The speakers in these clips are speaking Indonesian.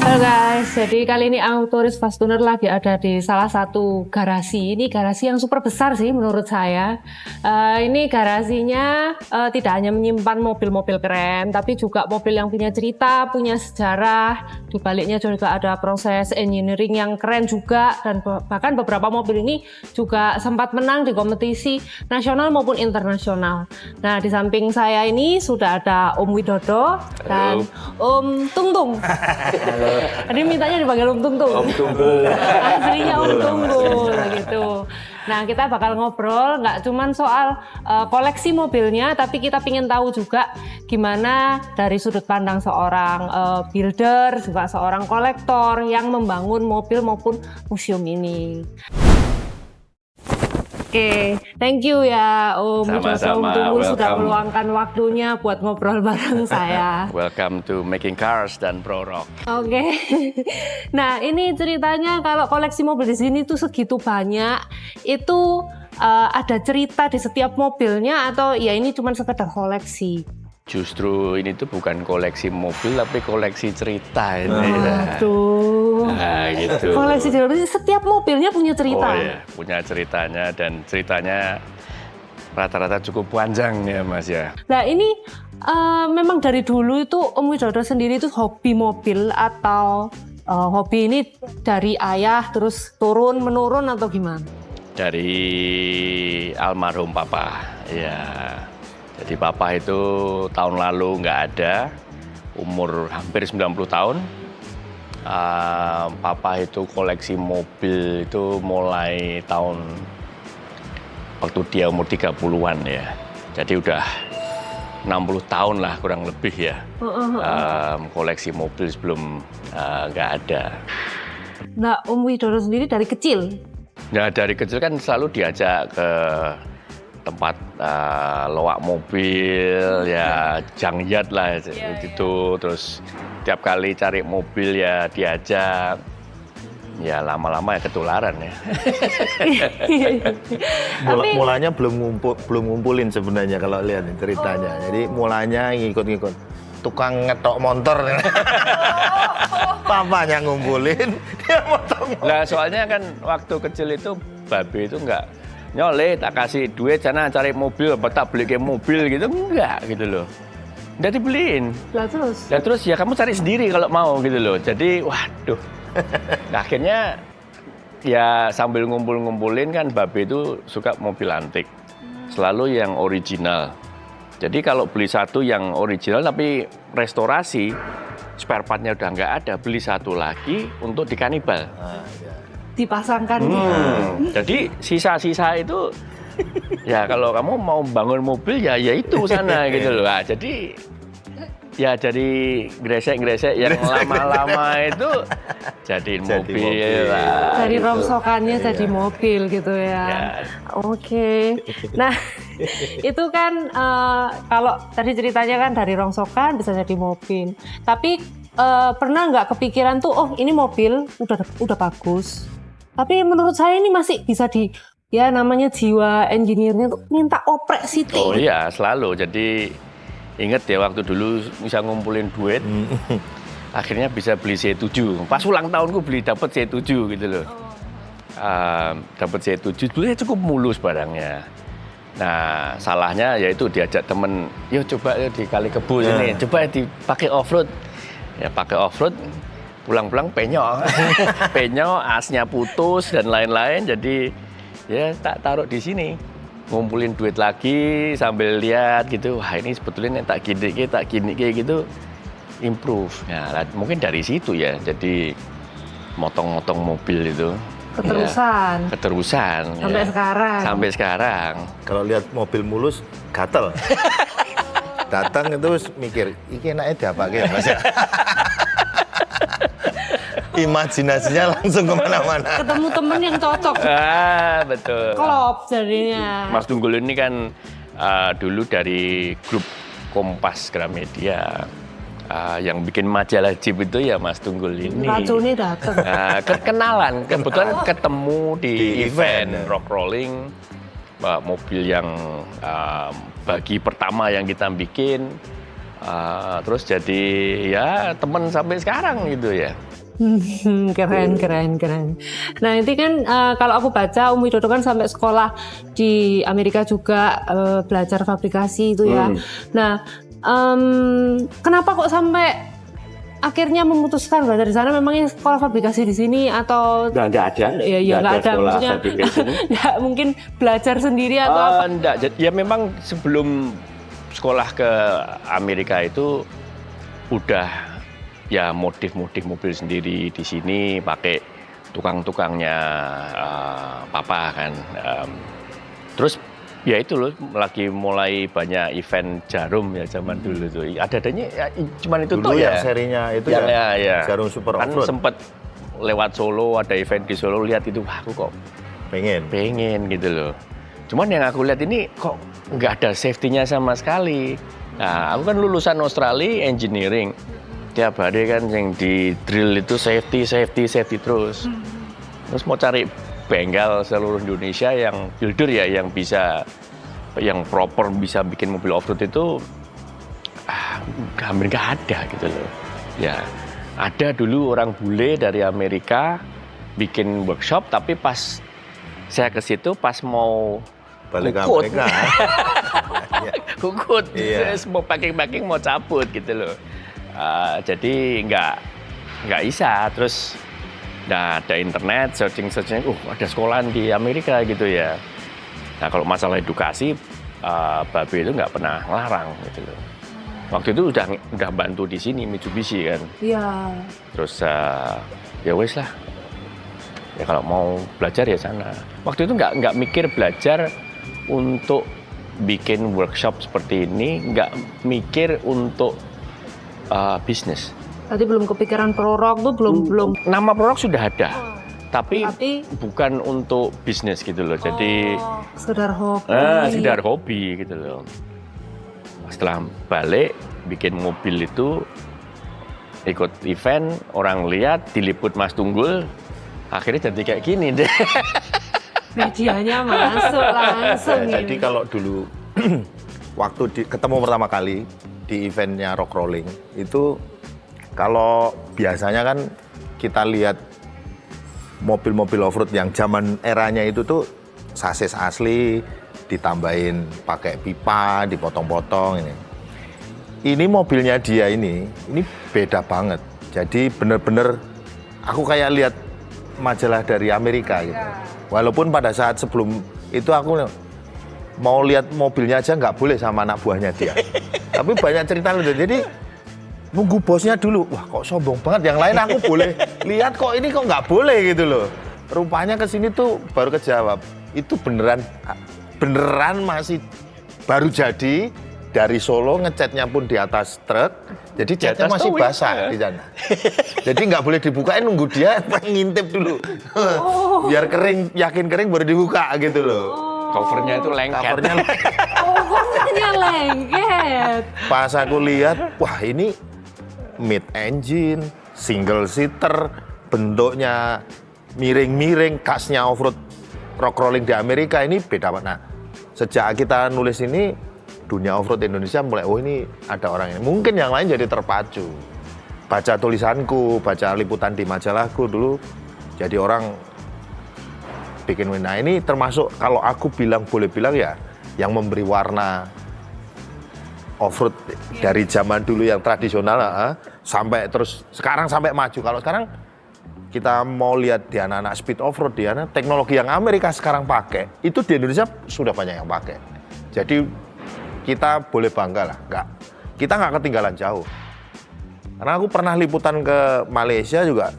Halo guys, jadi kali ini Autoris Fast Tuner lagi ada di salah satu garasi. Ini garasi yang super besar sih menurut saya. Ini garasinya tidak hanya menyimpan mobil-mobil keren, tapi juga mobil yang punya cerita, punya sejarah. Di baliknya juga ada proses engineering yang keren juga, dan bahkan beberapa mobil ini juga sempat menang di kompetisi nasional maupun internasional. Nah, di samping saya ini sudah ada Om Widodo dan Om Tungtung. Tadi mintanya dipanggil Om Tungtung. Om Tungtung. Aslinya Om Tungtung gitu. Nah, kita bakal ngobrol nggak cuman soal koleksi mobilnya, tapi kita ingin tahu juga gimana dari sudut pandang seorang builder, juga seorang kolektor yang membangun mobil maupun museum ini. Oke, thank you ya Om Widodo, Om Tunggung sudah meluangkan waktunya buat ngobrol bareng saya. Welcome to Making Cars dan Pro Rock. Oke. Nah, ini ceritanya kalau koleksi mobil di sini tuh segitu banyak, itu ada cerita di setiap mobilnya atau ya ini cuma sekedar koleksi? Justru ini tuh bukan koleksi mobil tapi koleksi cerita ini. Aduh. Nah, gitu. Koleksi cerita, setiap mobilnya punya cerita. Oh ya, punya ceritanya dan ceritanya rata-rata cukup panjang ya Mas ya. Nah, ini memang dari dulu itu Om Widodo sendiri itu hobi mobil atau hobi ini dari ayah terus turun menurun atau gimana? Dari almarhum papa. Ya. Jadi papa itu tahun lalu nggak ada, umur hampir 90 tahun. Papa itu koleksi mobil itu mulai tahun waktu dia umur 30-an ya. Jadi udah 60 tahun lah kurang lebih ya. Koleksi mobil sebelum nggak ada. Nah, Om Widodo sendiri dari kecil? Ya dari kecil kan selalu diajak ke tempat loak mobil ya jangyat lah gitu. Terus tiap kali cari mobil ya diajak, ya lama-lama ya ketularan ya. Mulanya belum ngumpulin sebenarnya kalau lihat ceritanya. Jadi mulanya ngikut-ngikut tukang ngetok motor. Papanya ngumpulin, dia motong. Lah soalnya kan waktu kecil itu babe itu enggak nyoleh tak kasih duit sana cari mobil apa tak beli kayak mobil gitu enggak gitu loh. Udah dibeliin. Lah terus? Lah terus ya kamu cari sendiri kalau mau gitu loh. Jadi waduh. Nah, akhirnya ya sambil ngumpulin kan babe itu suka mobil antik. Selalu yang original. Jadi kalau beli satu yang original tapi restorasi, spare partnya udah nggak ada, beli satu lagi untuk dikanibal. Dipasangkan. Jadi sisa-sisa itu ya kalau kamu mau bangun mobil ya itu sana gitu loh. Nah, jadi ya jadi gresek-gresek yang lama-lama itu jadiin mobil. Dari gitu. rongsokannya jadi mobil gitu ya. Oke. Nah, itu kan kalau tadi ceritanya kan dari rongsokan bisa jadi mobil. Tapi pernah nggak kepikiran tuh, oh ini mobil udah bagus. Tapi menurut saya ini masih bisa ya namanya jiwa engineer-nya tuh minta oprek sitik. Oh iya, selalu. Jadi inget ya waktu dulu bisa ngumpulin duit, akhirnya bisa beli C7. Pas ulang tahunku dapet C7 gitu loh. Dapet C7, dulu cukup mulus barangnya. Nah, salahnya yaitu diajak temen, yuk coba di Kali Kebo sini, coba dipakai off-road. Ya pakai off-road, pulang-pulang penyok, asnya putus dan lain-lain. Jadi ya tak taruh di sini, ngumpulin duit lagi sambil lihat gitu. Wah ini sebetulnya tak gini gitu, improve. Nah mungkin dari situ ya, jadi motong-motong mobil itu. Keterusan. Ya, keterusan. Sampai sekarang. Sampai sekarang. Kalau lihat mobil mulus, gatel. Datang itu mikir, iki enaknya diapake ya Mas ya? Imajinasinya langsung kemana-mana. Ketemu temen yang cocok. Betul. Klop jadinya. Mas Tunggul ini kan dulu dari grup Kompas Gramedia. Yang bikin majalah Jeep itu ya Mas Tunggul ini. Racunnya datang. Kenalan, kebetulan ketemu di event rock rolling. Mobil yang bagi pertama yang kita bikin Terus jadi ya teman sampai sekarang gitu ya. Keren. Nah ini kan kalau aku baca Om Widodo kan sampai sekolah di Amerika juga belajar fabrikasi itu ya. Nah kenapa kok sampai akhirnya memutuskan belajar di sana? Memangnya sekolah fabrikasi di sini atau Nggak ada. Ya nggak ada. sekolah Maksudnya fabrikasi. nggak mungkin belajar sendiri atau apa? Enggak, ya memang sebelum sekolah ke Amerika itu udah ya modif-modif mobil sendiri di sini pakai tukang-tukangnya papa kan. Terus ya itu loh lagi mulai banyak event jarum ya zaman dulu tuh. Ada-adanya ya, cuman itu Dulu toh yang ya. serinya itu Ya. Jarum Super Kan Offroad. sempet lewat Solo, ada event di Solo, lihat itu wah aku kok pengen gitu loh. Cuman yang aku lihat ini kok nggak ada safety-nya sama sekali. Nah, aku kan lulusan Australia engineering. Tiap hari kan yang di drill itu safety terus. Terus mau cari bengkel seluruh Indonesia yang builder ya, yang bisa, yang proper bisa bikin mobil off-road itu hampir nggak ada gitu loh. Ya, ada dulu orang bule dari Amerika bikin workshop, tapi pas saya ke situ pas mau Balik ke kukut. Amerika. Kukut, Iya. terus mau packing mau cabut gitu loh. Jadi nggak bisa. Terus ada internet, searching ada sekolahan di Amerika gitu ya. Nah kalau masalah edukasi, Babe itu nggak pernah ngelarang gitu loh. Waktu itu udah bantu di sini Mitsubishi kan. Iya. Terus ya wes lah. Ya kalau mau belajar ya sana. Waktu itu nggak mikir belajar untuk bikin workshop seperti ini, nggak mikir untuk bisnis. Tadi belum kepikiran prorok tuh belum. Nama prorok sudah ada, tapi Tapi bukan untuk bisnis gitu loh. Jadi sekedar hobi. sekedar hobi gitu loh. Setelah balik bikin mobil itu ikut event, orang lihat diliput Mas Tunggul, akhirnya jadi kayak gini deh. Medianya masuk langsung. Ya, jadi kalau dulu waktu ketemu pertama kali di eventnya Rock Rolling itu, kalau biasanya kan kita lihat mobil-mobil off-road yang zaman eranya itu tuh sasis asli, ditambahin pakai pipa, dipotong-potong ini. Ini mobilnya dia ini beda banget. Jadi bener-bener aku kayak lihat majalah dari Amerika gitu. Walaupun pada saat sebelum itu aku mau lihat mobilnya aja nggak boleh sama anak buahnya dia. Tapi banyak cerita gitu. Jadi nunggu bosnya dulu. Wah kok sombong banget. Yang lain aku boleh lihat kok, ini kok nggak boleh gitu loh. Rupanya kesini tuh baru kejawab. Itu beneran masih baru jadi. Dari Solo ngecatnya pun di atas truk. Jadi catnya masih basah di sana. Jadi nggak boleh dibukain, nunggu dia ngintip dulu. Biar kering, yakin kering baru dibuka gitu loh. Covernya itu lengket. Covernya lengket. Pas aku lihat, wah ini mid engine, single seater, bentuknya miring-miring, khasnya off-road rock rolling di Amerika ini beda banget. Nah, sejak kita nulis ini, dunia off-road Indonesia mulai, oh ini ada orang ini. Mungkin yang lain jadi terpacu. Baca tulisanku, baca liputan di majalahku dulu, jadi orang bikin. Nah ini termasuk kalau aku boleh bilang ya, yang memberi warna off-road dari zaman dulu yang tradisional sampai terus sekarang sampai maju. Kalau sekarang kita mau lihat di anak-anak speed off-road, di anak teknologi yang Amerika sekarang pakai, itu di Indonesia sudah banyak yang pakai. Jadi kita boleh bangga lah, kita nggak ketinggalan jauh. Karena aku pernah liputan ke Malaysia juga,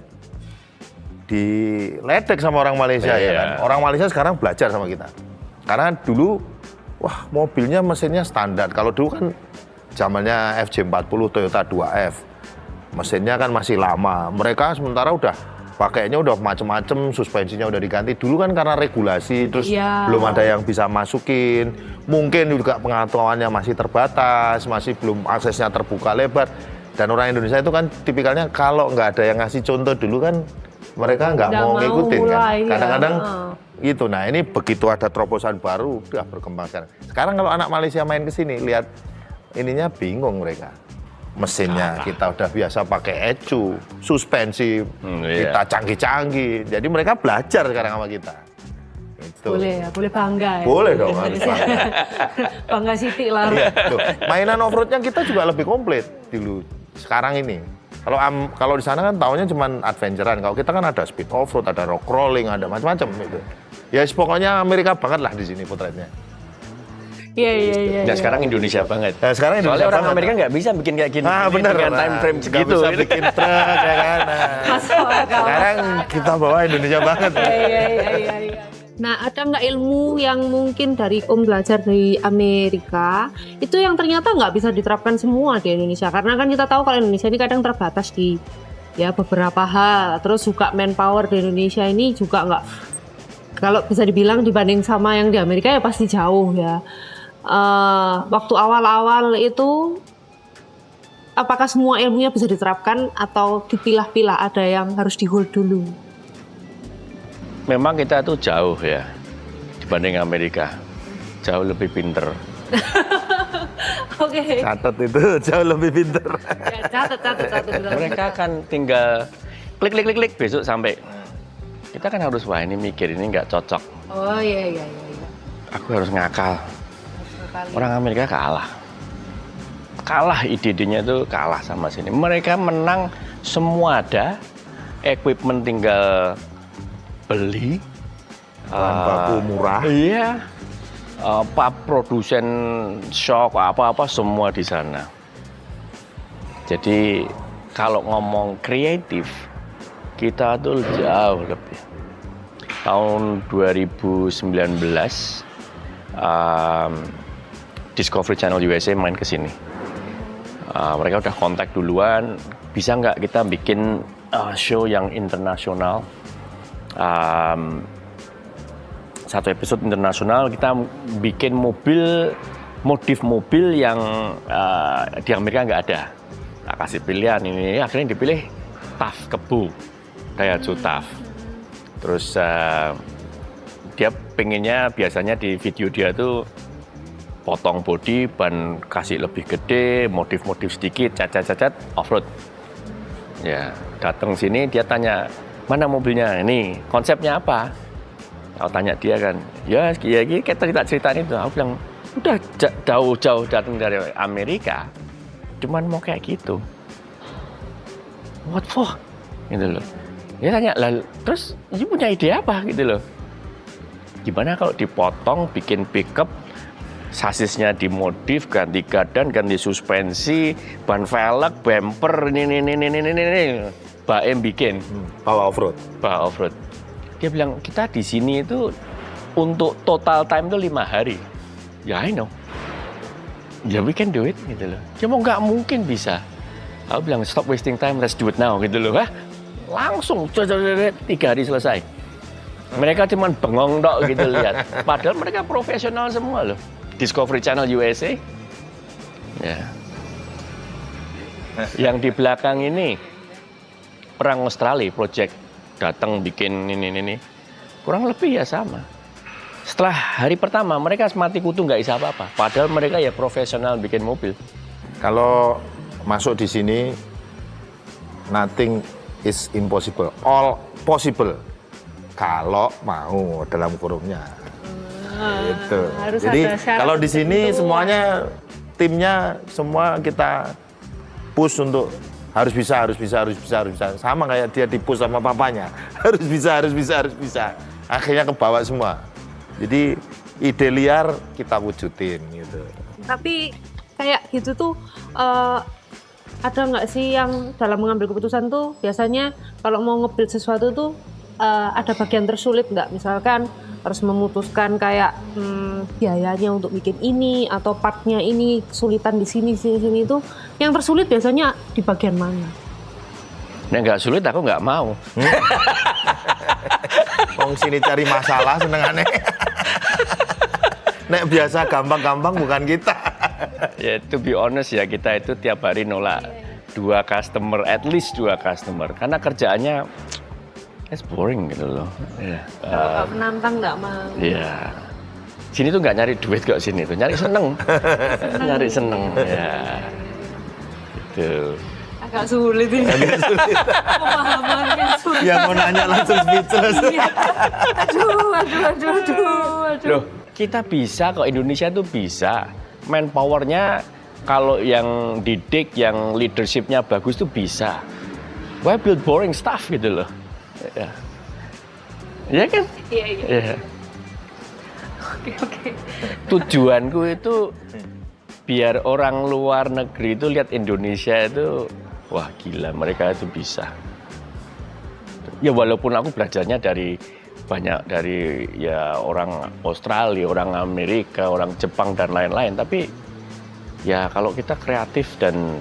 diledek sama orang Malaysia ya kan. Orang Malaysia sekarang belajar sama kita. Karena dulu, wah mobilnya mesinnya standar. Kalau dulu kan zamannya FJ40 Toyota 2F, mesinnya kan masih lama. Mereka sementara udah pakainya udah macem-macem, suspensinya udah diganti. Dulu kan karena regulasi, terus belum ada yang bisa masukin. Mungkin juga pengetahuannya masih terbatas, masih belum aksesnya terbuka lebar. Dan orang Indonesia itu kan tipikalnya kalau nggak ada yang ngasih contoh dulu kan, mereka nggak mau ngikutin kan. Kadang-kadang gitu. Nah ini begitu ada terobosan baru, udah berkembang sekarang. Sekarang kalau anak Malaysia main ke sini, lihat ininya bingung mereka. mesinnya kita udah biasa pakai ecu, suspensi Iya. kita canggih-canggih. Jadi mereka belajar sekarang sama kita. Itu. Boleh ya, boleh bangga ya. Boleh dong, harus bangga. Bangga Siti lah. Tuh, mainan off-roadnya kita juga lebih komplit dulu. Sekarang ini. Kalau di sana kan taunya cuma adventurean. Kalau kita kan ada speed off-road, ada rock crawling, ada macam-macam gitu. Ya pokoknya Amerika banget lah di sini potretnya. Iya. Ya sekarang Indonesia banget. Nah, sekarang Indonesia Soalnya orang banget. Amerika nggak bisa bikin kayak gini. Ah benar. Dengan time frame Nggak segitu. bisa bikin truk ya kan. Nah, Masuk akal. sekarang kita bawa Indonesia banget. Iya. Nah, ada nggak ilmu yang mungkin dari Om belajar dari Amerika itu yang ternyata nggak bisa diterapkan semua di Indonesia? Karena kan kita tahu kalau Indonesia ini kadang terbatas di ya beberapa hal. Terus juga manpower di Indonesia ini juga nggak, kalau bisa dibilang dibanding sama yang di Amerika ya pasti jauh ya. Waktu awal-awal itu apakah semua ilmunya bisa diterapkan atau dipilah-pilah, ada yang harus di-hold dulu? Memang kita tuh jauh ya dibanding Amerika. Jauh lebih pinter. Oke. Catat itu jauh lebih pinter. Ya, catat. Mereka kan tinggal klik besok sampai. Kita kan harus wah ini mikir ini nggak cocok. Oh iya. Aku harus ngakal. Orang Amerika kalah ide-idenya itu kalah sama sini. Mereka menang semua ada, equipment tinggal beli, Bahan baku murah. Iya, produsen shock apa-apa semua di sana. Jadi kalau ngomong kreatif, kita tuh jauh lebih. Tahun 2019. Discovery Channel USA main ke sini. Mereka udah kontak duluan, bisa nggak kita bikin show yang internasional. Satu episode internasional kita bikin modif mobil yang di Amerika nggak ada. Nah, kasih pilihan ini, akhirnya dipilih TAF Kebu, Daihatsu TAF. Terus dia pengennya biasanya di video dia tuh potong bodi, ban kasih lebih gede, modif-modif sedikit, cacat-cacat, off-road. Ya, datang sini dia tanya, mana mobilnya? Ini konsepnya apa? Aku tanya dia kan, ya kita cerita-ceritain itu. Aku bilang, udah jauh-jauh datang dari Amerika, cuman mau kayak gitu. What for? Gitu loh. Dia tanya, lah terus you punya ide apa? Gitu loh. Gimana kalau dipotong, bikin pickup, sasisnya dimodif, ganti gadan, ganti suspensi, ban velg, bumper, ini. Baem bikin. Bawa off-road. Bawa off-road. Dia bilang, kita di sini itu untuk total time itu 5 hari. Ya, I know. Ya, we can do it, gitu loh. Dia mau nggak mungkin bisa. Aku bilang, stop wasting time, let's do it now, gitu loh. Hah? Langsung, 3 hari selesai. Mereka cuma bengong dok gitu lihat. Padahal mereka profesional semua loh. Discovery Channel USA. Ya. Yang di belakang ini perang Australia project datang bikin ini. Kurang lebih ya sama. Setelah hari pertama mereka mati kutu nggak bisa apa-apa. Padahal mereka ya profesional bikin mobil. Kalau masuk di sini, nothing is impossible. All possible. Kalau mau dalam kurungnya. Gitu. Jadi kalau di sini semuanya timnya semua kita push untuk harus bisa. Sama kayak dia di-push sama papanya. Harus bisa. Akhirnya kebawa semua. Jadi ide liar kita wujudin gitu. Tapi kayak gitu tuh ada nggak sih yang dalam mengambil keputusan tuh biasanya kalau mau nge-build sesuatu tuh ada bagian tersulit nggak? Misalkan harus memutuskan kayak biayanya untuk bikin ini atau partnya ini kesulitan di sini itu yang tersulit biasanya di bagian mana? Nah nggak sulit aku nggak mau. Wong sini cari masalah senengannya. Nek biasa gampang-gampang bukan kita. Ya to be honest ya kita itu tiap hari nolak 2 customer, at least 2 customer. Karena kerjaannya it's boring gitu loh. Yeah. Kalau menantang nggak mau. Iya. Sini tuh nggak nyari duit kok sini tuh, nyari seneng. Nyari seneng. Ya. Tuh. Agak sulit ini. Pemahamannya sulit. Yang mau nanya langsung speechless. Iya. Aduh. Loh, kita bisa kok, Indonesia tuh bisa. Manpower-nya kalau yang didik, yang leadership-nya bagus tuh bisa. Why build boring stuff gitu loh. Ya. Iya kan? Iya. Ya. Oke. Tujuanku itu biar orang luar negeri itu lihat Indonesia itu, wah gila, mereka itu bisa. Ya walaupun aku belajarnya dari banyak dari ya orang Australia, orang Amerika, orang Jepang dan lain-lain, tapi ya kalau kita kreatif dan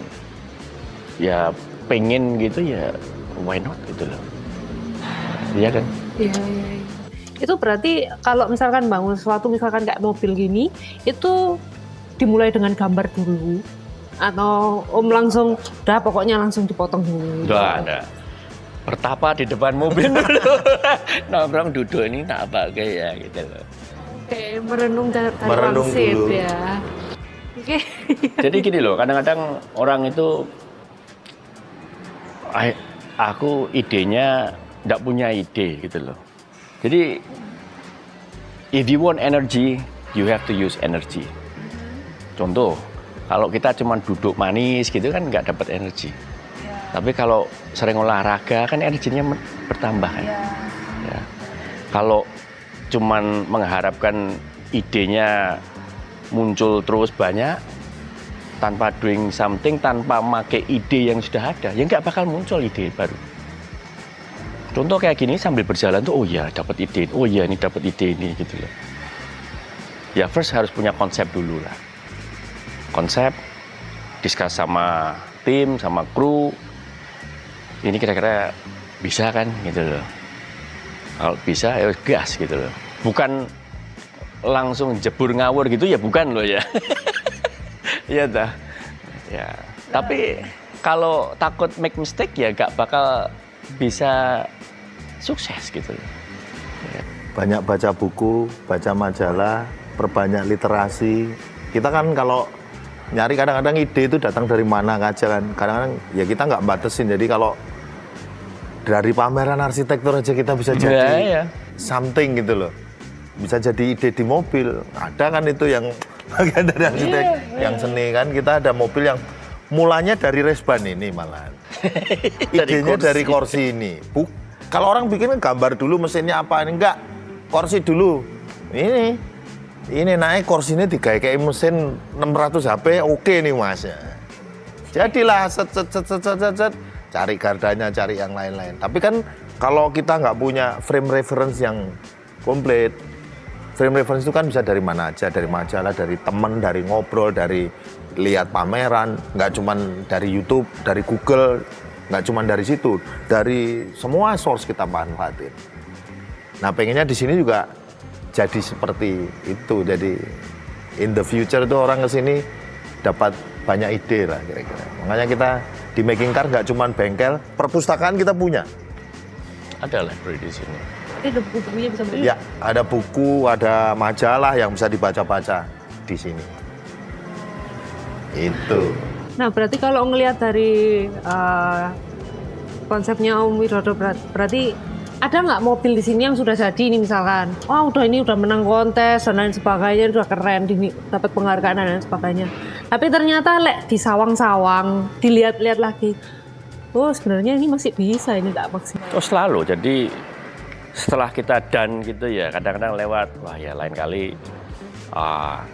ya pengen gitu ya why not gitu loh. Iya kan? Iya. Itu berarti kalau misalkan bangun sesuatu, misalkan kayak mobil gini, itu dimulai dengan gambar dulu atau Om langsung udah pokoknya langsung dipotong dulu? Udah ada. Pertapa di depan mobil dulu. Nongkrong duduk ini tak pakai ya gitu loh. Oke, merenung dari Merenung wangsit dulu. ya. Oke. Jadi gini loh, kadang-kadang orang itu aku idenya nggak punya ide gitu loh. Jadi if you want energy, you have to use energy. Contoh, kalau kita cuma duduk manis gitu kan nggak dapat energi. Tapi kalau sering olahraga kan energinya bertambah kan. Ya. Kalau cuman mengharapkan idenya muncul terus banyak tanpa doing something, tanpa make ide yang sudah ada, ya nggak bakal muncul ide baru. Contoh kayak gini sambil berjalan tuh, oh ya dapat ide, oh ya ini dapat ide ini gitu loh. Ya first harus punya konsep dulu lah. Konsep, discuss sama tim, sama kru. Ini kira-kira bisa kan gitu loh. Kalau bisa ya gas gitu loh. Bukan langsung jebur ngawur gitu ya, bukan loh ya. Iya dah. Ya. Tapi kalau takut make mistake ya gak bakal bisa sukses gitu loh. Ya. Banyak baca buku, baca majalah, perbanyak literasi. Kita kan kalau nyari kadang-kadang ide itu datang dari mana aja kan. Kadang-kadang ya kita nggak batasin. Jadi kalau dari pameran arsitektur aja kita bisa jadi Ya. something gitu loh. Bisa jadi ide di mobil. Ada kan itu yang bagian dari arsitek, yang seni kan. Kita ada mobil yang mulanya dari resban ini malahan. Idenya dari kursi ini. Kalau orang bikin gambar dulu mesinnya apa ini, enggak. Kursi dulu. Ini naik kursinya digawe mesin 600 HP, oke nih Mas. Jadilah set, cari gardanya, cari yang lain-lain. Tapi kan kalau kita nggak punya frame reference yang komplit, frame reference itu kan bisa dari mana aja, dari majalah, dari temen, dari ngobrol, dari lihat pameran, nggak cuman dari YouTube, dari Google, nggak cuman dari situ, dari semua source kita manfaatin. Nah pengennya di sini juga jadi seperti itu. Jadi in the future itu orang kesini dapat banyak ide lah kira-kira. Makanya kita di Making Car nggak cuman bengkel, perpustakaan kita punya. Ada library di sini. Ada buku-bukunya bisa beli? Ya, ada buku, ada majalah yang bisa dibaca-baca di sini. Itu. Nah, berarti kalau ngelihat dari konsepnya Om Widodo, berarti ada nggak mobil di sini yang sudah jadi ini misalkan, ini udah menang kontes dan lain sebagainya, udah keren, dapat penghargaan dan lain sebagainya. Tapi ternyata di sawang-sawang, dilihat-lihat lagi, sebenarnya ini masih bisa, ini nggak maksimal. Oh selalu, jadi setelah kita done gitu ya, kadang-kadang lewat, wah ya lain kali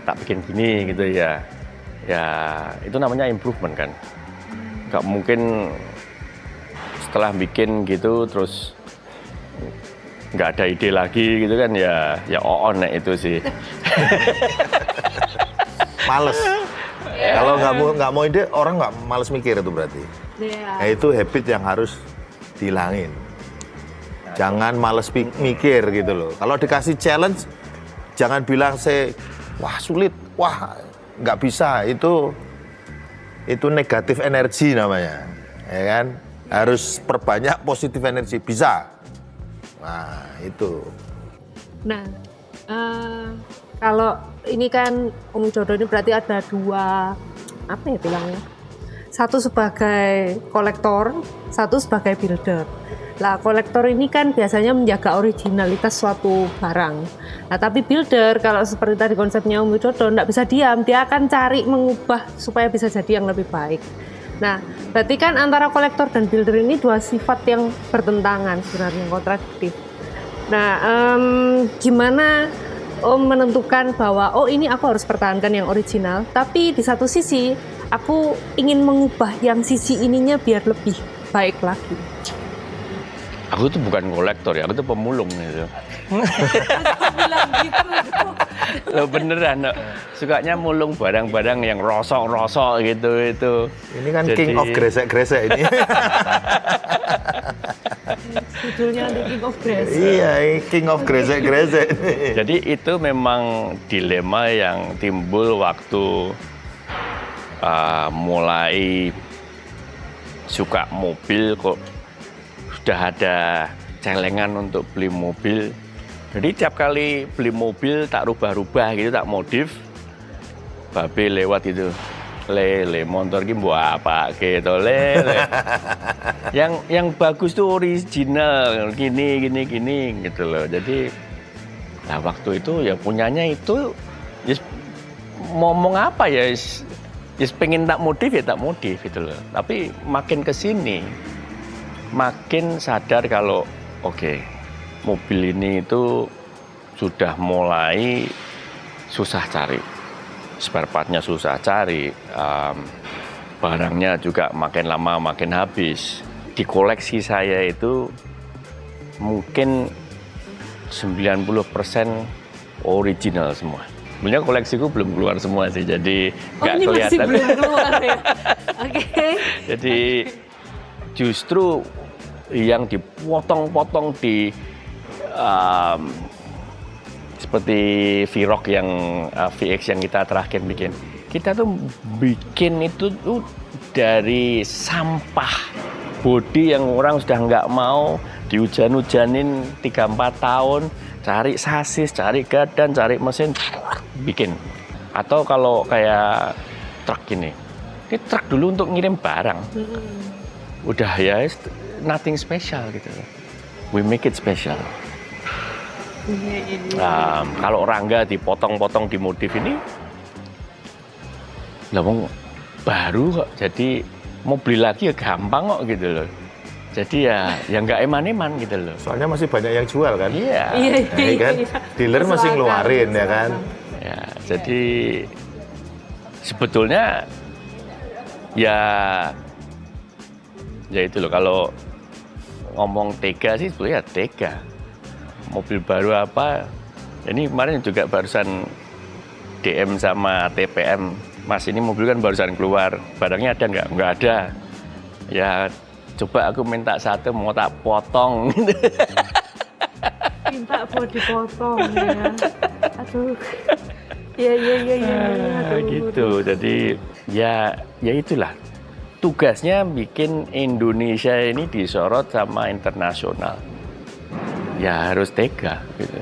tak bikin gini gitu ya. Ya itu namanya improvement kan. Nggak mungkin setelah bikin gitu terus nggak ada ide lagi gitu kan ya itu sih. Males. Kalau nggak mau ide, orang nggak males mikir itu berarti. Nah, itu habit yang harus dihilangin. Jangan males mikir gitu loh. Kalau dikasih challenge, jangan bilang wah sulit, wah nggak bisa. Itu negatif energi namanya, ya kan? Harus perbanyak positif energi, bisa. Nah itu. Nah, kalau ini kan Om Widodo ini berarti ada dua, apa ya bilangnya, satu sebagai kolektor, satu sebagai builder. Lah kolektor ini kan biasanya menjaga originalitas suatu barang. Nah tapi builder kalau seperti tadi konsepnya Om Widodo nggak bisa diam, dia akan cari mengubah supaya bisa jadi yang lebih baik. Nah berarti kan antara kolektor dan builder ini dua sifat yang bertentangan sebenarnya, yang kontradiktif. Nah gimana Om menentukan bahwa oh ini aku harus pertahankan yang original, tapi di satu sisi aku ingin mengubah yang sisi ininya biar lebih baik lagi. Aku tuh bukan kolektor ya, aku tuh pemulung gitu. Bilang gitu. Lo beneran, no. Sukanya mulung barang-barang yang rosok-rosok gitu itu. Ini kan King of gresek-gresek ini. Judulnya The King of Grass. Iya, King of gresek-gresek. Jadi itu memang dilema yang timbul waktu mulai suka mobil kok sudah ada celengan untuk beli mobil. Jadi tiap kali beli mobil tak rubah-rubah gitu, tak modif. Babe lewat itu. Le motor ki mbok apake to le. Yang bagus tuh original, gini gitu loh. Jadi nah waktu itu ya punyanya itu ya ngomong apa ya pengen tak modif ya tak modif gitu loh. Tapi makin ke sini makin sadar kalau oke, mobil ini itu sudah mulai susah cari. Spare part-nya susah cari, barangnya juga makin lama makin habis. Di koleksi saya itu mungkin 90% original semua. Sebenarnya koleksiku belum keluar semua sih, jadi nggak kelihatan. Masih belum keluar ya? Oke. Jadi justru yang dipotong-potong di seperti V-Rock yang VX yang kita terakhir bikin. Kita tuh bikin itu tuh dari sampah bodi yang orang sudah nggak mau, dihujan-hujanin 3-4 tahun, cari sasis, cari gadan, cari mesin, bikin. Atau kalau kayak truk ini truk dulu untuk ngirim barang. Udah ya, nothing special gitu. We make it special. Kalau Rangga dipotong-potong dimodif ini, lah baru kok. Jadi mau beli lagi ya gampang kok gitu loh. Jadi ya nggak eman-eman gitu loh. Soalnya masih banyak yang jual kan? Iya. Kan? Dealer masih ngeluarin ya kan? Ya, jadi sebetulnya ya itu loh, kalau ngomong tega sih sebetulnya tega. Mobil baru apa, ini kemarin juga barusan DM sama TPM, Mas ini mobil kan barusan keluar, barangnya ada nggak? Nggak ada. Ya coba aku minta satu mau tak potong. Minta buat dipotong ya. Aduh. Iya. Gitu, jadi ya itulah. Tugasnya bikin Indonesia ini disorot sama internasional. Ya harus tega gitu.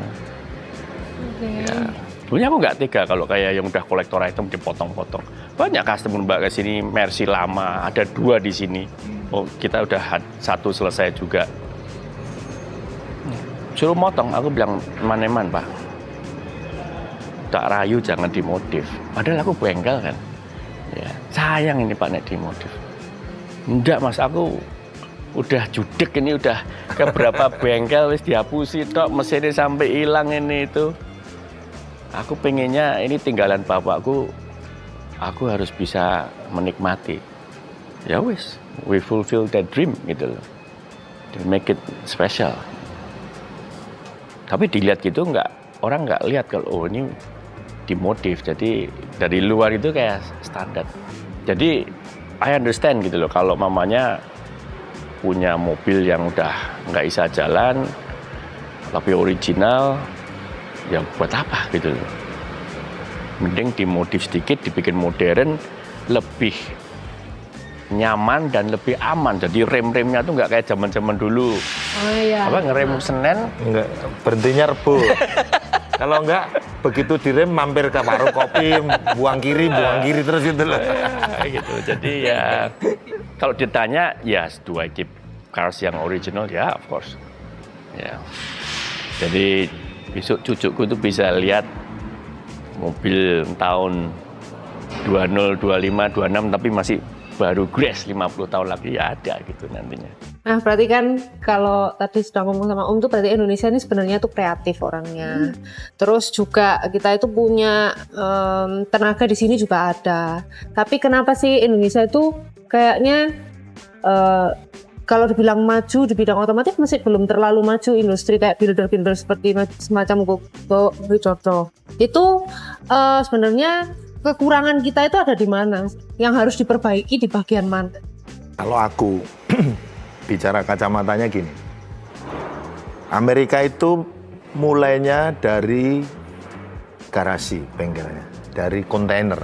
Ya, sebenarnya aku nggak tega kalau kayak yang udah kolektor item dipotong-potong. Banyak customer mbak kesini Mercy lama, ada 2 di sini. Oh kita udah 1 selesai juga. Suruh motong, aku bilang eman-eman pak. Tak rayu jangan dimodif. Padahal aku bengkel kan. Ya, sayang ini pak nek dimodif. Enggak mas, aku udah judek ini, udah ke berapa bengkel wis dihapusi tok, mesinnya sampai hilang ini itu. Aku pengennya ini tinggalan bapakku, aku harus bisa menikmati. Ya wis, we fulfill that dream gitu loh. To make it special. Tapi dilihat gitu orang nggak lihat kalau oh ini dimodif. Jadi dari luar itu kayak standar. Jadi I understand gitu loh kalau mamanya punya mobil yang udah nggak bisa jalan, tapi original, ya buat apa gitu loh. Mending dimodif sedikit, dibikin modern, lebih nyaman dan lebih aman. Jadi rem-remnya tuh nggak kayak zaman-zaman dulu. Oh iya. Apa ngerem Senen? Enggak, berhentinya Rebo. Kalau enggak begitu direm mampir ke warung kopi, buang kiri terus gitu loh. Gitu. Jadi ya kalau ditanya ya do I keep cars yang original ya of course. Ya. Jadi besok cucuku itu bisa lihat mobil tahun 20, 25, 26 tapi masih baru grace 50 tahun lagi ya ada gitu nantinya. Nah, berarti kan kalau tadi sudah ngomong sama Om tuh berarti Indonesia ini sebenarnya tuh kreatif orangnya. Terus juga kita itu punya tenaga di sini juga ada. Tapi kenapa sih Indonesia itu kayaknya kalau dibilang maju di bidang otomotif masih belum terlalu maju industri kayak builder-builder seperti semacam Gogo Widodo. Itu sebenarnya kekurangan kita itu ada di mana? Yang harus diperbaiki di bagian mana? Kalau aku bicara kacamatanya gini, Amerika itu mulainya dari garasi bengkelnya, dari kontainer.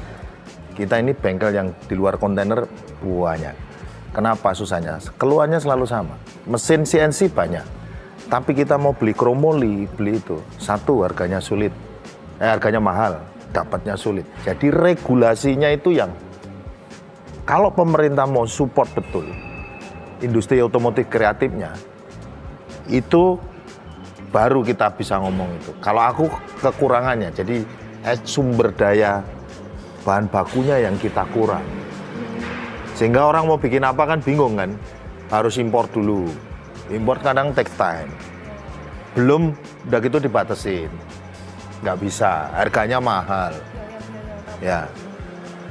Kita ini bengkel yang di luar kontainer banyak. Kenapa susahnya? Keluarnya selalu sama. Mesin CNC banyak, tapi kita mau beli kromoli, beli itu satu harganya sulit, harganya mahal, dapatnya sulit. Jadi regulasinya itu yang kalau pemerintah mau support betul industri otomotif kreatifnya, itu baru kita bisa ngomong itu. Kalau aku kekurangannya, jadi sumber daya bahan bakunya yang kita kurang. Sehingga orang mau bikin apa kan bingung kan, harus impor dulu. Impor kadang take time. Belum, udah gitu dibatasin. Nggak bisa, harganya mahal. Ya,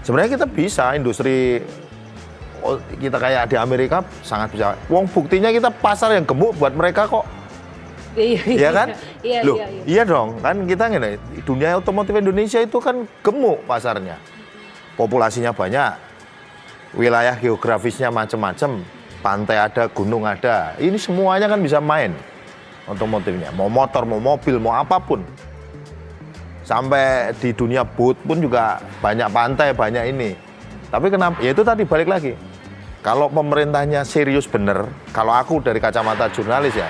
sebenarnya kita bisa industri kita kayak di Amerika sangat bisa. Wong buktinya kita pasar yang gemuk buat mereka kok. Iya kan? Iya dong. Kan kita gini, dunia otomotif Indonesia itu kan gemuk pasarnya. Populasinya banyak. Wilayah geografisnya macam-macam. Pantai ada, gunung ada. Ini semuanya kan bisa main otomotifnya. Mau motor, mau mobil, mau apapun. Sampai di dunia boat pun juga banyak pantai, banyak ini. Tapi kenapa? Ya itu tadi balik lagi. Kalau pemerintahnya serius bener, kalau aku dari kacamata jurnalis ya,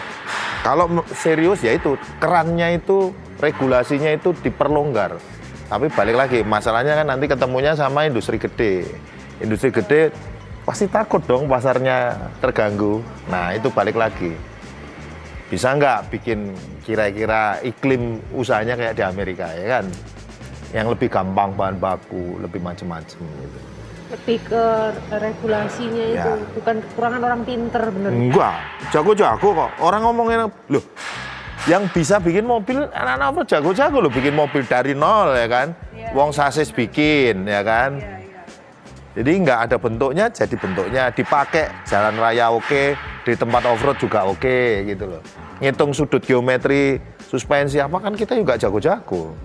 kalau serius ya itu kerannya itu, regulasinya itu diperlonggar. Tapi balik lagi, masalahnya kan nanti ketemunya sama industri gede. Industri gede pasti takut dong pasarnya terganggu. Nah itu balik lagi. Bisa nggak bikin kira-kira iklim usahanya kayak di Amerika ya kan? Yang lebih gampang bahan baku, lebih macam-macam gitu. Lebih ke regulasinya ya. Itu, bukan kekurangan orang pinter bener. Enggak, jago-jago kok. Orang ngomongin, loh, yang bisa bikin mobil, anak-anak jago-jago loh bikin mobil dari nol ya kan. Wong sasis bikin ya kan. Jadi nggak ada bentuknya, jadi bentuknya dipakai jalan raya oke, di tempat off-road juga oke gitu loh. Ngitung sudut geometri, suspensi apa kan kita juga jago-jago.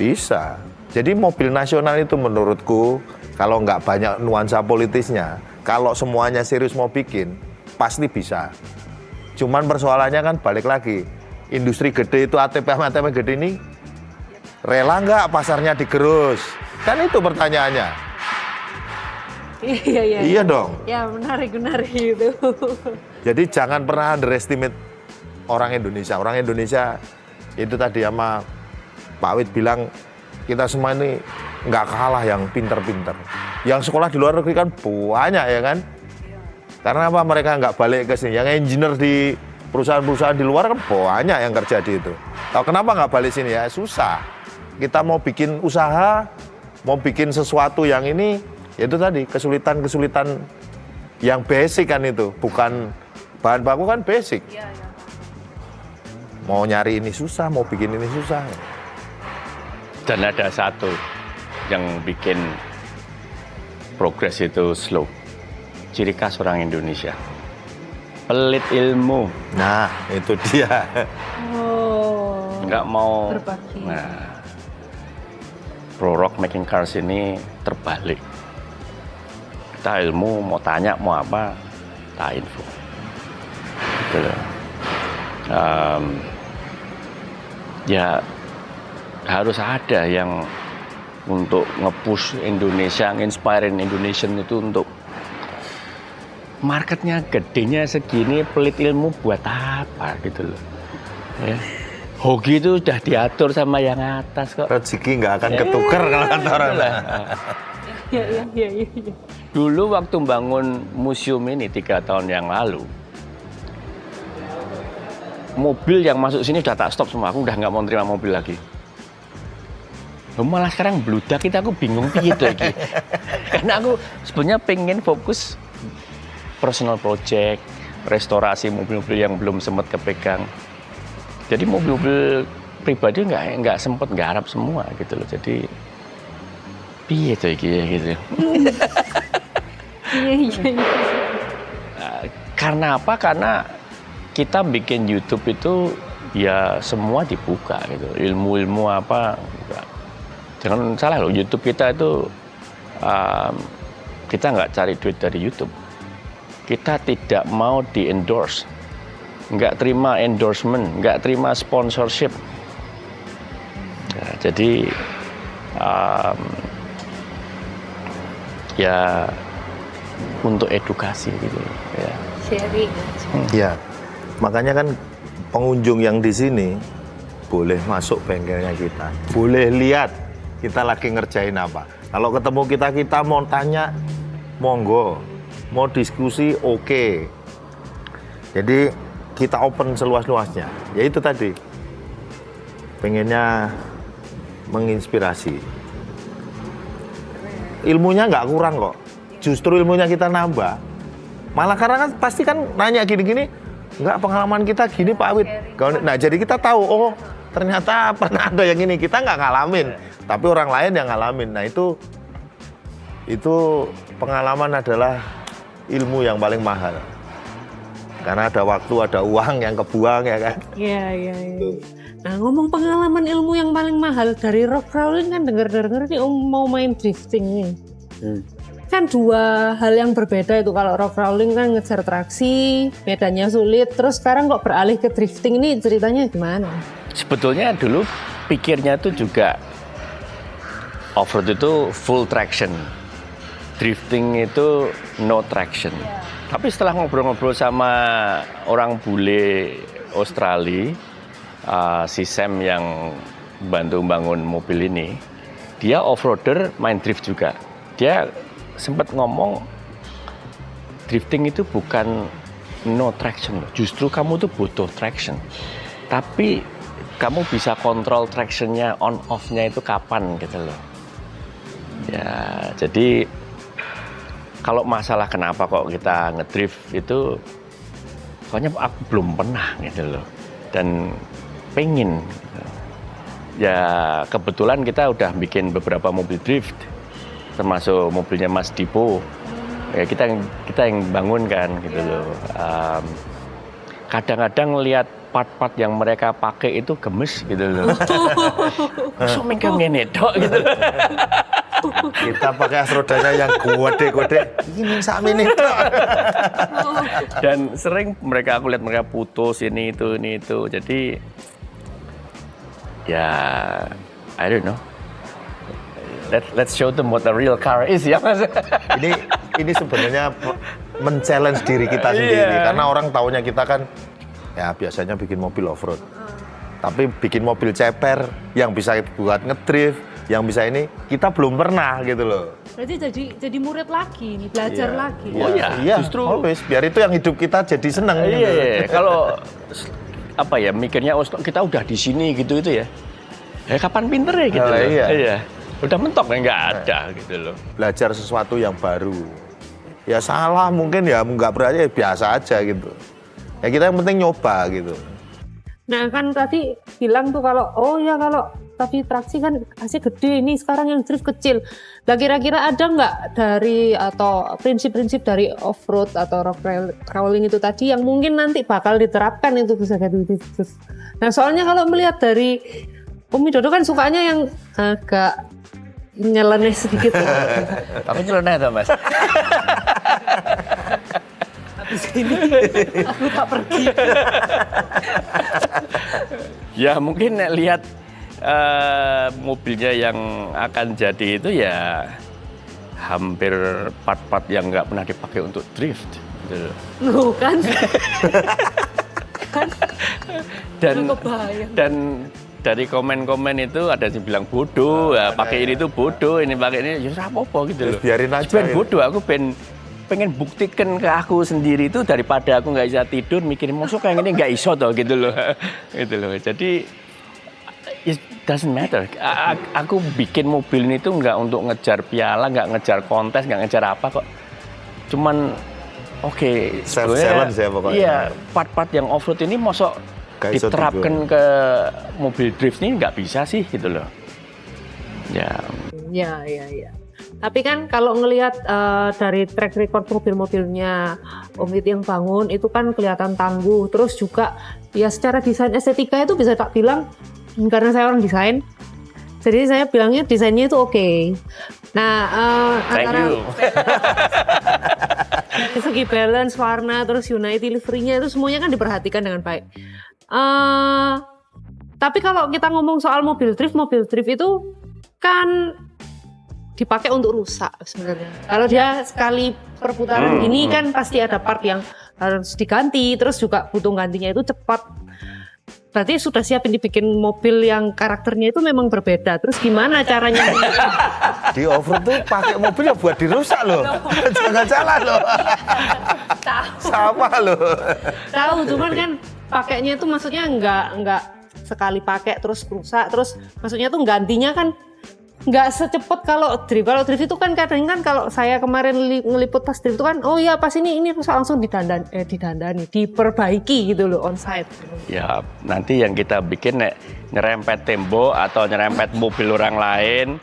Bisa. Jadi mobil nasional itu menurutku kalau nggak banyak nuansa politisnya, kalau semuanya serius mau bikin, pasti bisa. Cuman persoalannya kan balik lagi, industri gede itu ATP gede ini rela nggak pasarnya digerus? Kan itu pertanyaannya. Iya dong. Ya menarik itu. Jadi jangan pernah underestimate orang Indonesia. Orang Indonesia itu tadi sama Pak Wid bilang, kita semua ini nggak kalah yang pinter-pinter. Yang sekolah di luar negeri kan banyak ya kan. Karena apa mereka nggak balik ke sini? Yang engineer di perusahaan-perusahaan di luar kan banyak yang kerja di itu. Tahu kenapa nggak balik sini ya? Susah. Kita mau bikin usaha, mau bikin sesuatu yang ini, itu tadi kesulitan-kesulitan yang basic kan itu. Bukan bahan baku kan basic. Mau nyari ini susah, mau bikin ini susah. Dan ada satu yang bikin progres itu slow. Ciri khas orang Indonesia. Pelit ilmu. Nah, itu dia. Nggak mau. Berbagi. Nah, Prorock Making Cars ini terbalik. Kita ilmu, mau tanya, mau apa, kita info. Gitu loh. Ya, harus ada yang untuk nge-push Indonesia, nge-inspirein Indonesian itu untuk marketnya gedenya segini, pelit ilmu buat apa gitu loh. Ya. Hoki itu udah diatur sama yang atas kok. Rezeki nggak akan ketukar kalau kata orang. Iya. Dulu waktu bangun museum ini 3 tahun yang lalu, mobil yang masuk sini udah tak stop semua. Aku udah nggak mau terima mobil lagi. Malah sekarang bludak kita, aku bingung piye tuh iki. Karena aku sebenarnya pengen fokus personal project, restorasi mobil-mobil yang belum sempat kepegang. Jadi mobil-mobil pribadi nggak sempat garap semua gitu loh. Jadi piye tuh iki gitu. Iya. Karena apa? Karena kita bikin YouTube itu ya semua dibuka gitu. Ilmu-ilmu apa juga. Jangan salah loh, YouTube kita itu kita nggak cari duit dari YouTube. Kita tidak mau di-endorse. Nggak terima endorsement, nggak terima sponsorship. Nah, jadi ya untuk edukasi gitu ya. Sharing. Ya, makanya kan pengunjung yang di sini boleh masuk bengkelnya kita, boleh lihat kita lagi ngerjain apa. Kalau ketemu kita mau tanya, monggo, mau diskusi, oke. Jadi kita open seluas-luasnya. Ya itu tadi, pengennya menginspirasi. Ilmunya nggak kurang kok, justru ilmunya kita nambah. Malah karena kan pasti kan nanya gini-gini, nggak pengalaman kita gini Pak Awit. Nah jadi kita tahu, oh ternyata pernah ada yang ini, kita nggak ngalamin, tapi orang lain yang ngalamin. Nah itu pengalaman adalah ilmu yang paling mahal. Karena ada waktu, ada uang yang kebuang ya kan. Iya. Nah ngomong pengalaman ilmu yang paling mahal dari rock crawling kan dengar-dengar nih mau main drifting nih. Kan dua hal yang berbeda itu. Kalau rock crawling kan ngejar traksi, medannya sulit. Terus sekarang kok beralih ke drifting, ini ceritanya gimana? Sebetulnya dulu pikirnya itu juga off-road itu full traction, drifting itu no traction. Tapi setelah ngobrol-ngobrol sama orang bule Australia, si Sam yang bantu bangun mobil ini, dia off-roader main drift juga. Dia sempat ngomong drifting itu bukan no traction, justru kamu tuh butuh traction. Tapi kamu bisa kontrol tractionnya on off-nya itu kapan gitu loh. Ya, jadi kalau masalah kenapa kok kita ngedrift itu, pokoknya aku belum pernah gitu loh. Dan pengen. Ya kebetulan kita udah bikin beberapa mobil drift, termasuk mobilnya Mas Dipo. Ya kita yang bangun kan gitu loh. Kadang-kadang lihat part-part yang mereka pakai itu gemes gitu loh. Langsung megang ngene tok gitu loh. Kita pakai as rodanya yang gede-gede, ini sakmene tok. Dan sering aku lihat mereka putus ini itu. Jadi ya I don't know. Let's show them what the real car is ya Mas. Ini sebenarnya men-challenge diri kita sendiri, karena orang taunya kita kan ya biasanya bikin mobil off-road. Tapi bikin mobil ceper yang bisa buat ngedrift, yang bisa ini kita belum pernah gitu loh. Berarti jadi murid lagi nih, belajar lagi. Iya, justru always biar itu yang hidup kita jadi seneng. Iya. Kalau apa ya mikirnya kita udah di sini gitu itu ya. Kapan pinter ya gitu loh. Iya. Udah mentok ya nggak ada gitu loh. Belajar sesuatu yang baru. Ya salah mungkin ya nggak berarti ya biasa aja gitu. Ya kita yang penting nyoba gitu. Nah kan tadi bilang tuh kalau tapi traksi kan kasih gede, ini sekarang yang drift kecil. Nah kira-kira ada nggak dari atau prinsip-prinsip dari off-road atau rock crawling itu tadi yang mungkin nanti bakal diterapkan itu bisa jadi bisnis. Nah soalnya kalau melihat dari Umi Dodo kan sukanya yang agak nyeleneh sedikit. Tapi nyeleneh tuh Mas. Habis ini aku tak pergi. Ya mungkin lihat mobilnya yang akan jadi itu ya hampir part-part yang nggak pernah dipakai untuk drift gitu. Loh kan? dan dari komen-komen itu ada yang bilang bodoh, ya, pakai ini tuh bodoh, ini pakai ini, ya apa-apa gitu loh. Biarin aja. Ben bodoh, aku pengen buktikan ke aku sendiri itu daripada aku nggak bisa tidur mikirin musuh kayak gini nggak iso toh gitu loh. Gitu loh. Jadi it doesn't matter. Aku bikin mobil ini tuh nggak untuk ngejar piala, nggak ngejar kontes, nggak ngejar apa kok. Cuman oke, self-challenge ya pokoknya. Iya, part-part yang off-road ini mosok diterapkan ke mobil drift ini nggak bisa sih gitu loh. Ya. Ya. Tapi kan kalau ngelihat dari track record mobil-mobilnya Om It yang bangun itu kan kelihatan tangguh. Terus juga ya secara desain estetika itu bisa tak bilang karena saya orang desain. Jadi saya bilangnya desainnya itu oke. Nah, Thank you. dari segi balance, warna, terus utility livery-nya itu semuanya kan diperhatikan dengan baik. Tapi kalau kita ngomong soal mobil drift itu kan dipakai untuk rusak sebenarnya. Kalau dia sekali perputaran gini kan pasti ada part yang harus diganti, terus juga butuh gantinya itu cepat. Berarti sudah siapin dibikin mobil yang karakternya itu memang berbeda. Terus gimana caranya? Di off-road tuh pakai mobil ya buat dirusak loh. Jangan salah loh. Sama loh. Tahu, cuman kan pakainya itu maksudnya nggak sekali pakai terus rusak, terus maksudnya tuh gantinya kan nggak secepat kalau drift. Kalau drift itu kan kadang kan kalau saya kemarin ngeliput pas drift itu kan oh iya pas ini rusak langsung didandani, diperbaiki gitu loh on site. Ya nanti yang kita bikin nyerempet tembok atau nyerempet mobil orang lain,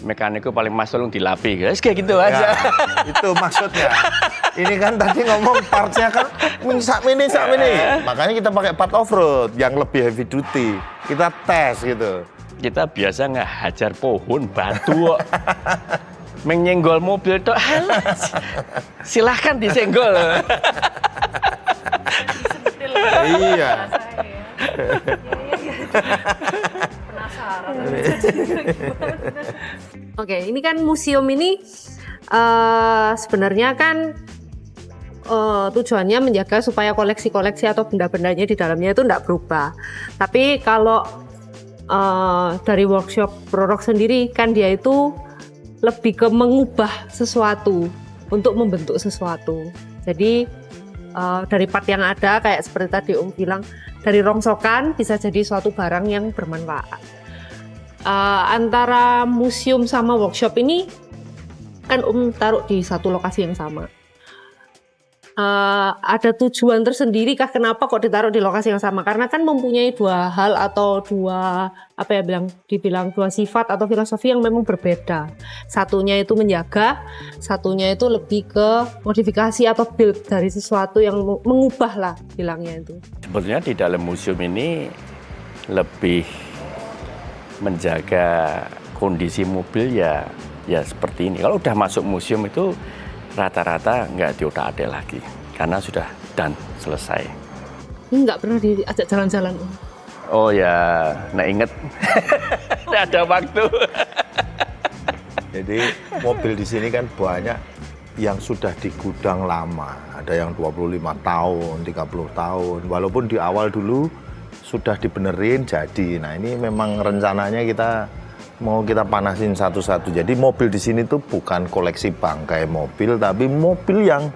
mekaniku paling mas tolong dilapi guys, kayak gitu aja. Itu maksudnya. Ini kan tadi ngomong partnya kan sak mini. Makanya kita pakai part off-road yang lebih heavy duty. Kita tes gitu. Kita biasa nggak hajar pohon, batu kok. Menyenggol mobil itu, silahkan disenggol. Iya. Penasaran. Oke, ini kan museum ini sebenarnya kan tujuannya menjaga supaya koleksi-koleksi atau benda-bendanya di dalamnya itu tidak berubah. Tapi kalau dari workshop Prorock sendiri kan dia itu lebih ke mengubah sesuatu untuk membentuk sesuatu. Jadi dari part yang ada kayak seperti tadi Om bilang dari rongsokan bisa jadi suatu barang yang bermanfaat. Antara museum sama workshop ini kan Om taruh di satu lokasi yang sama. Ada tujuan tersendiri kah kenapa kok ditaruh di lokasi yang sama? Karena kan mempunyai dua hal atau dibilang dua sifat atau filosofi yang memang berbeda. Satunya itu menjaga, satunya itu lebih ke modifikasi atau build dari sesuatu yang mengubah lah bilangnya itu. Sebetulnya di dalam museum ini lebih menjaga kondisi mobil ya seperti ini. Kalau udah masuk museum itu rata-rata nggak diotak-atik lagi karena sudah selesai. Nggak pernah diajak jalan-jalan. Oh ya, inget nggak ada waktu. Jadi mobil di sini kan banyak yang sudah di gudang lama, ada yang 25 tahun, 30 tahun. Walaupun di awal dulu sudah dibenerin jadi. Nah ini memang rencananya mau kita panasin satu-satu. Jadi mobil di sini tuh bukan koleksi bangkai mobil, tapi mobil yang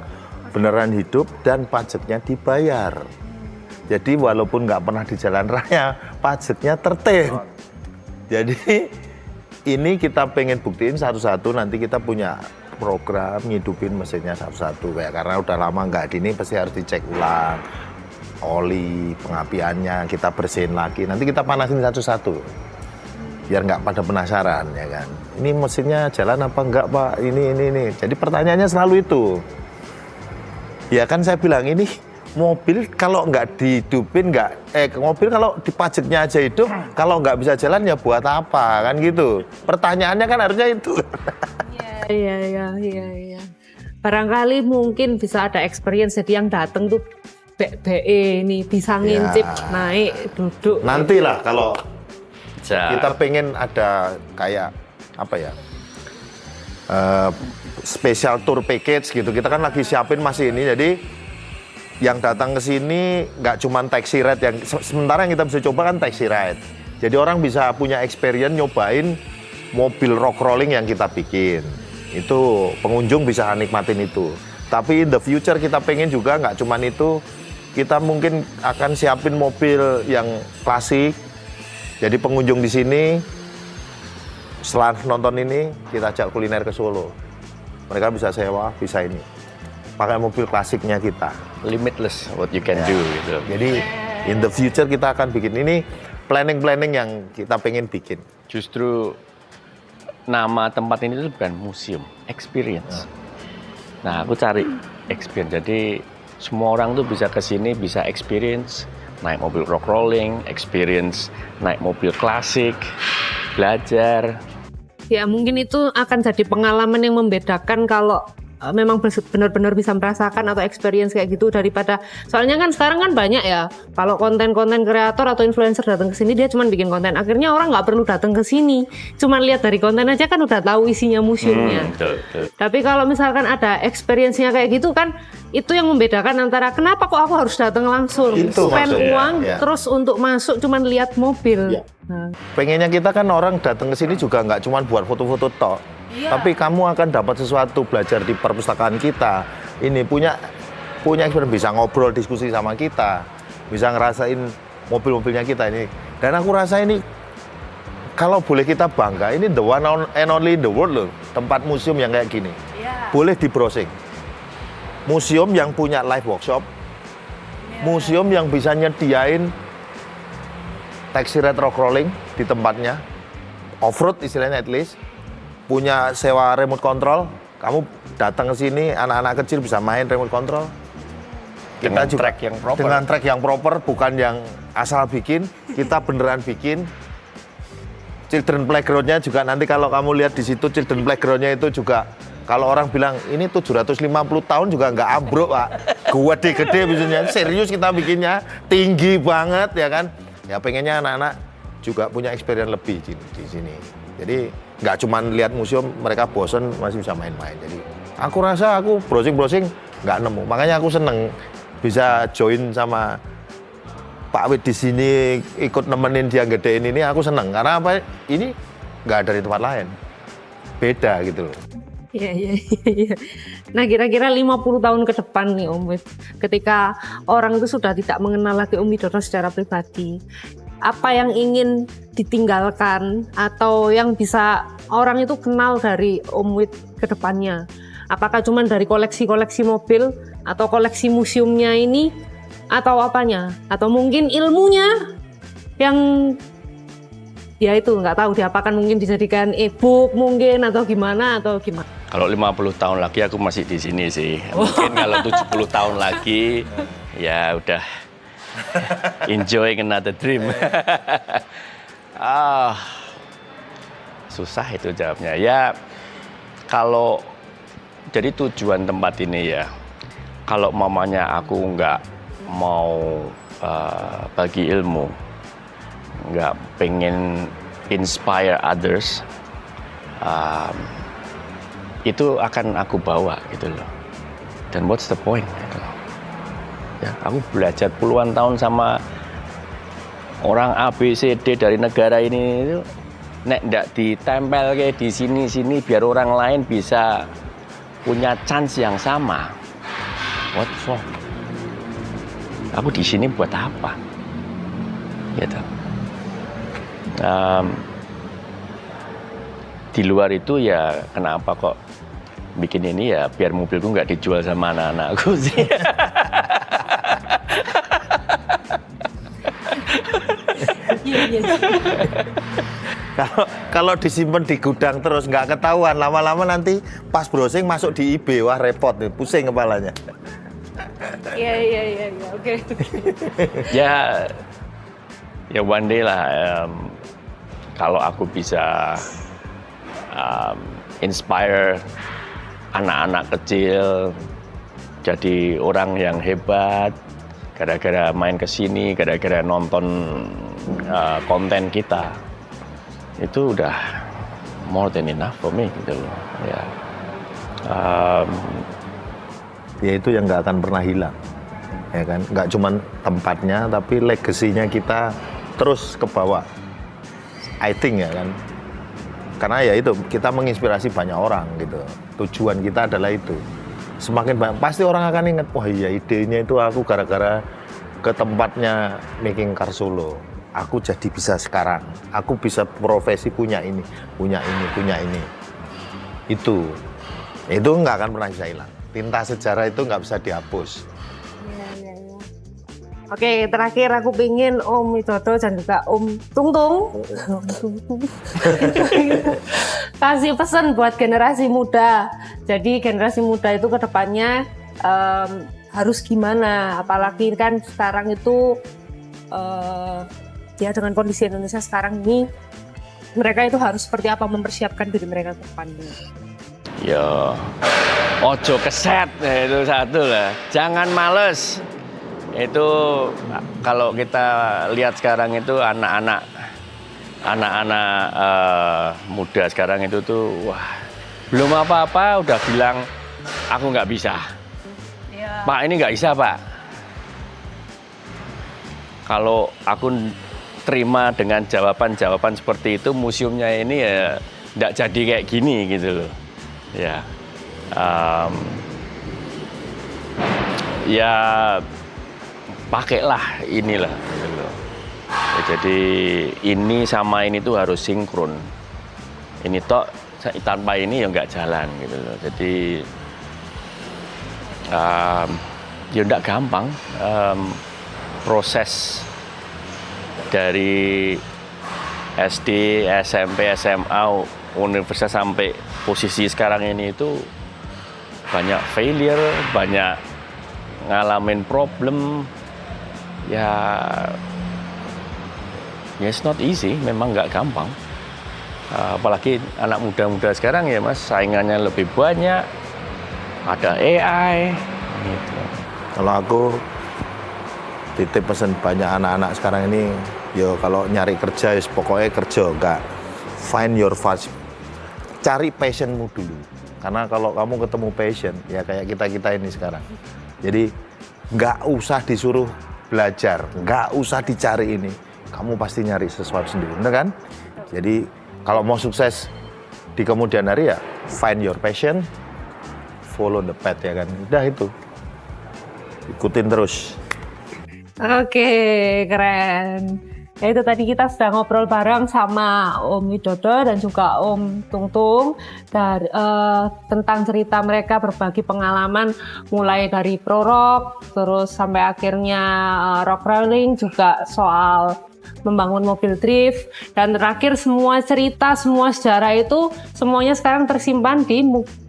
beneran hidup dan pajaknya dibayar. Jadi walaupun nggak pernah di jalan raya, pajaknya tertib. Jadi ini kita pengen buktiin satu-satu. Nanti kita punya program ngidupin mesinnya satu-satu. Kayak karena udah lama nggak di ini, pasti harus dicek ulang. Oli, pengapiannya kita bersihin lagi. Nanti kita panasin satu-satu. Biar nggak pada penasaran ya kan. Ini mesinnya jalan apa enggak Pak? Ini. Jadi pertanyaannya selalu itu. Ya kan saya bilang ini mobil kalau nggak dihidupin mobil kalau dipajaknya aja hidup, kalau nggak bisa jalan ya buat apa kan gitu. Pertanyaannya kan harusnya itu. Iya. Barangkali mungkin bisa ada experience jadi yang datang tuh BE ini bisa ngincip naik duduk. Nantilah kalau kita pengen ada kayak apa ya special tour package gitu. Kita kan lagi siapin masih ini, jadi yang datang ke sini nggak cuma taxi ride yang sementara yang kita bisa coba kan taxi ride. Jadi orang bisa punya experience nyobain mobil rock rolling yang kita bikin. Itu pengunjung bisa nikmatin itu. Tapi in the future kita pengen juga nggak cuma itu, kita mungkin akan siapin mobil yang klasik. Jadi pengunjung di sini setelah nonton ini kita ajak kuliner ke Solo. Mereka bisa sewa, bisa ini. Pakai mobil klasiknya kita. Limitless what you can do gitu. Jadi in the future kita akan bikin ini planning yang kita pengen bikin. Justru nama tempat ini tuh bukan museum, experience. Nah, aku cari experience. Jadi semua orang tuh bisa ke sini, bisa experience naik mobil rock rolling, experience naik mobil klasik, belajar. Ya mungkin itu akan jadi pengalaman yang membedakan kalau memang benar-benar bisa merasakan atau experience kayak gitu daripada soalnya kan sekarang kan banyak ya kalau konten-konten kreator atau influencer datang ke sini dia cuma bikin konten, akhirnya orang nggak perlu datang ke sini, cuma lihat dari konten aja kan udah tahu isinya museumnya. Betul. Tapi kalau misalkan ada experience-nya kayak gitu kan itu yang membedakan antara kenapa kok aku harus datang langsung spend uang terus untuk masuk cuma lihat mobil. Pengennya kita kan orang datang ke sini juga nggak cuma buat foto-foto tok. Tapi kamu akan dapat sesuatu belajar di perpustakaan kita. Ini punya experience, bisa ngobrol, diskusi sama kita, bisa ngerasain mobil-mobilnya kita ini. Dan aku rasa ini kalau boleh kita bangga, ini the one and only in the world loh, tempat museum yang kayak gini. Boleh di browsing. Museum yang punya live workshop, museum yang bisa nyediain taxi ride rock rolling di tempatnya, off-road istilahnya at least. Punya sewa remote control, kamu datang ke sini, anak-anak kecil bisa main remote control. Dengan Kita juga track yang proper. Dengan track yang proper, bukan yang asal bikin, kita beneran bikin. Children playground-nya juga nanti kalau kamu lihat di situ, children playground-nya itu juga, kalau orang bilang, ini 750 tahun juga nggak ambruk, Pak. Gede-gede misalnya, serius kita bikinnya, tinggi banget ya kan. Ya pengennya anak-anak juga punya experience lebih di sini. Jadi nggak cuma lihat museum, mereka bosen masih bisa main-main. Jadi aku rasa aku browsing nggak nemu. Makanya aku seneng bisa join sama Pak Wid di sini, ikut nemenin dia gedein ini. Aku seneng karena apa? Ini nggak ada di tempat lain, beda gitu loh. Iya. Nah kira-kira 50 tahun ke depan nih Om Wid, ketika orang itu sudah tidak mengenal lagi Om Widodo secara pribadi, apa yang ingin ditinggalkan atau yang bisa orang itu kenal dari Om Wid ke depannya? Apakah cuma dari koleksi-koleksi mobil atau koleksi museumnya ini atau apanya? Atau mungkin ilmunya yang ya itu nggak tahu diapakan, mungkin dijadikan e-book mungkin atau gimana. Kalau 50 tahun lagi aku masih di sini sih. Mungkin kalau 70 tahun lagi ya udah enjoying another dream. Susah itu jawabnya. Ya kalau jadi tujuan tempat ini ya, kalau mamanya aku nggak mau bagi ilmu, nggak pengen inspire others, itu akan aku bawa gitu loh. Dan what's the point? Gitu loh. Ya, aku belajar puluhan tahun sama orang A, B, C, D dari negara ini itu, nek ndak ditempel kayak di sini biar orang lain bisa punya chance yang sama. What for? Aku di sini buat apa? Gitu. Di luar itu ya kenapa kok bikin ini ya biar mobilku nggak dijual sama anak-anakku sih. Kalau disimpan di gudang terus nggak ketahuan, lama-lama nanti pas browsing masuk di eBay, wah repot nih, pusing kepalanya. Iya, oke. Ya one day lah, kalau aku bisa inspire anak-anak kecil jadi orang yang hebat gara-gara main ke sini, gara-gara nonton konten kita, itu udah more than enough for me gitu loh. Ya itu yang nggak akan pernah hilang. ya kan? Nggak cuma tempatnya, tapi legasinya kita terus ke bawah. I think ya kan, karena ya itu kita menginspirasi banyak orang gitu. Tujuan kita adalah itu. Semakin banyak, pasti orang akan ingat, wah iya idenya itu aku gara-gara ke tempatnya Making Car Solo. Aku jadi bisa sekarang, aku bisa profesi punya ini. Itu nggak akan pernah bisa hilang. Tinta sejarah itu nggak bisa dihapus. Oke, terakhir aku pingin Om Widodo dan juga Om Tungtung kasih pesan buat generasi muda. Jadi generasi muda itu kedepannya harus gimana? Apalagi kan sekarang itu ya dengan kondisi Indonesia sekarang ini, mereka itu harus seperti apa mempersiapkan diri mereka ke depannya. Ya, ojo keset, itu satu lah. Jangan males. Itu kalau kita lihat sekarang itu anak-anak muda sekarang itu tuh wah belum apa-apa udah bilang aku nggak bisa. Ya. Pak ini nggak bisa Pak. Kalau aku terima dengan jawaban-jawaban seperti itu, museumnya ini ya nggak jadi kayak gini gitu loh. Ya, ya pakailah inilah. Gitu. Ya, jadi ini sama ini tuh harus sinkron. Ini tok tanpa ini ya nggak jalan gitu loh. Jadi ya nggak gampang proses dari SD, SMP, SMA, universitas sampai posisi sekarang ini itu banyak failure, banyak ngalamin problem. Ya it's not easy, memang nggak gampang. Apalagi anak muda-muda sekarang ya Mas, saingannya lebih banyak, ada AI gitu. Kalau aku titip pesan banyak anak-anak sekarang ini, yo kalau nyari kerja ya pokoknya kerja, enggak. Find your passion. Cari passionmu dulu. Karena kalau kamu ketemu passion, ya kayak kita ini sekarang. Jadi nggak usah disuruh belajar, nggak usah dicari ini, kamu pasti nyari sesuatu sendiri, bener kan? Jadi kalau mau sukses di kemudian hari ya find your passion, follow the path ya kan, udah itu, ikutin terus. Oke, keren. Ya itu tadi kita sudah ngobrol bareng sama Om Widodo dan juga Om Tungtung tentang cerita mereka, berbagi pengalaman mulai dari pro rock terus sampai akhirnya rock crawling, juga soal membangun mobil drift, dan terakhir semua cerita, semua sejarah itu semuanya sekarang tersimpan di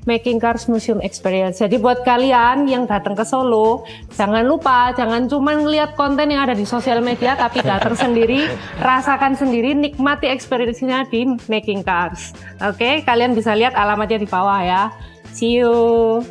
Making Cars Museum Experience. Jadi buat kalian yang datang ke Solo, jangan lupa, jangan cuma ngelihat konten yang ada di sosial media, tapi datang sendiri, rasakan sendiri, nikmati experience-nya di Making Cars. Oke, kalian bisa lihat alamatnya di bawah ya. See you.